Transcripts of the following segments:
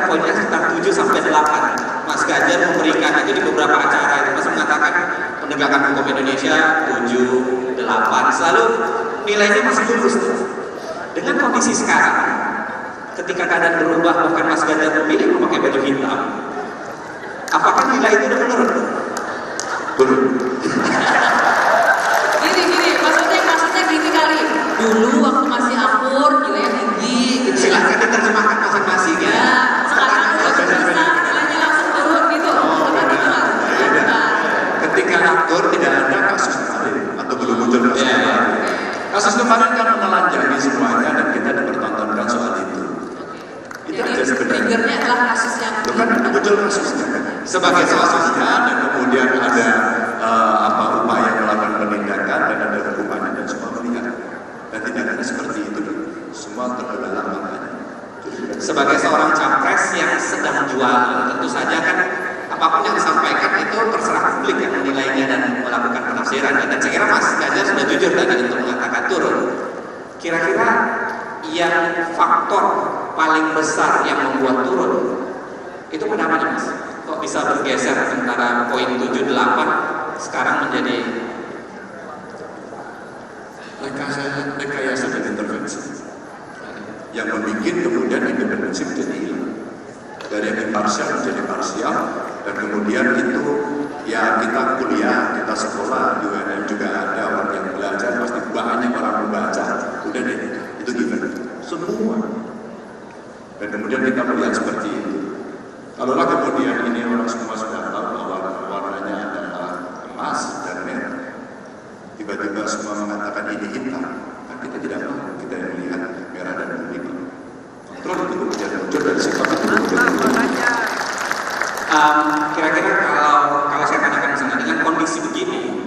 poinnya sekitar 7 sampai 8. Mas Ganjar memberikan itu di beberapa acara itu masih mengatakan penegakan hukum Indonesia 7, 8, selalu nilainya masih lurus tuh. Dengan kondisi sekarang, ketika keadaan berubah bahkan Mas Ganjar memilih memakai baju hitam, apakah nilai itu udah menurun? Turun. Gini, maksudnya gini kali. Dulu waktu masih akur, nilainya tinggi. Gitu. Silahkan diterjemahkan masing-masing ya. Sekarang udah bisa, nilainya langsung turun gitu. Ketika akur tidak ada kasus kemarin atau belum muncul kasus kemarin. Kasus kemarin kan menelanjangi semuanya dan kita dipertontonkan soal itu. Itu aja sebenarnya. Triggernya adalah kasus yang itu kan muncul kasusnya kan. Sebagai kasusnya dan kemudian ada upaya melakukan penindakan dan ada hukumannya dan semua melihat. Dan tindakannya seperti itu semua terbelah makanya. Sebagai seorang capres yang sedang jualan, tentu saja kan apapun yang disampaikan itu terserah publik yang menilainya dan melakukan penafsiran. Dan saya kira Mas Ganjar sudah jujur tadi untuk mengatakan turun. Kira-kira yang faktor paling besar yang membuat turun itu kenapa nih Mas? Kok bisa bergeser antara poin 7, 8 sekarang menjadi rekayasa dan intervensi yang membuat kemudian independensi menjadi hilang, dari yang imparsial menjadi parsial, dan kemudian itu ya kita kuliah, kita sekolah di UNM juga ada orang yang belajar, pasti banyak orang membaca, udah deh itu gimana semua, dan kemudian kita melihat seperti itu. Kalaulah kemudian ini orang semua sudah tahu bahwa warnanya adalah emas dan merah, tiba-tiba semua mengatakan ini hitam, kan kita tidak mau, kita yang melihat merah dan kuning. Terus itu kemudian muncul dari sikap itu. Kira-kira kalau saya tanyakan misalnya dengan kondisi begini,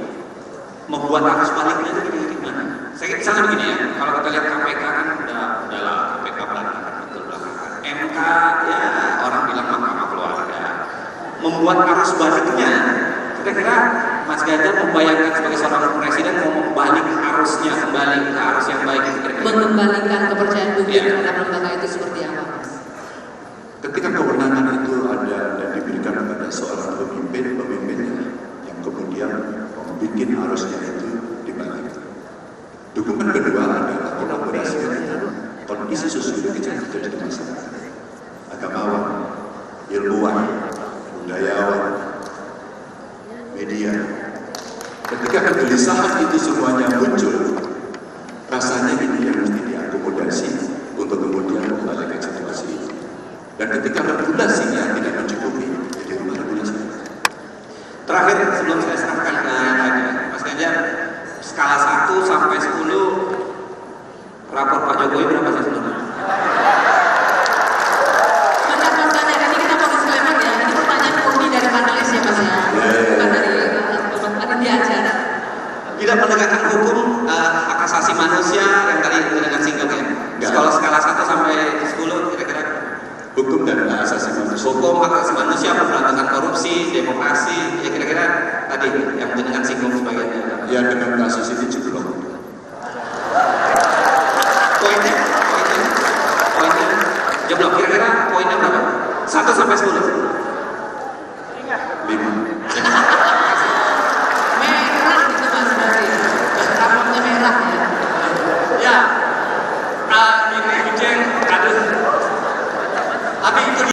membuat arus baliknya itu gimana? Saya misalnya begini ya, kalau kita lihat KPK kan udahlah KPK berantakan betul belakangan. MK ya orang bilang mahkamah keluarga. Membuat arus baliknya, kira-kira Mas Ganjar membayangkan sebagai seorang presiden mau membalik arusnya kembali ke arus yang baik. Mengembalikan kepercayaan publik terhadap lembaga itu seperti apa, Mas? Ketika kewenangan itu ada dan diberikan kepada seorang pemimpinnya yang kemudian membuat arusnya itu dibalik. Dukungan kedua adalah kolaborasi dengan kondisi sosiologis yang terjadi di masyarakat, agamawan, ilmuwan, budayawan, media. Ketika kegelisahan itu semuanya muncul, rasanya ini yang mesti diakomodasi untuk kemudian membalikkan situasi ini. Dan ketika regulasinya tidak mencukupi, jadi rumah regulasi. Terakhir sebelum saya serahkan ke Mas Ganjar, skala 1 sampai 10 rapor Pak Jokowi berapa sih sebenarnya? Mas Ganjar, ini kita mau disclaimer ya, ini pertanyaan murni dari panelis ya Mas ya, bukan dari diajar. Tidak menegakkan hukum hak asasi manusia yang tadi dengan single ya. Kalau skala 1 sampai 10 kira-kira hukum dan hak asasi manusia. Hukum hak asasi manusia, pemberantasan korupsi, demokrasi, ya kira-kira tadi yang dengan singgung sebagainya. Ya dengan kasus ini jeblok. Poinnya jeblok. Kira-kira poinnya berapa? 1 sampai 10.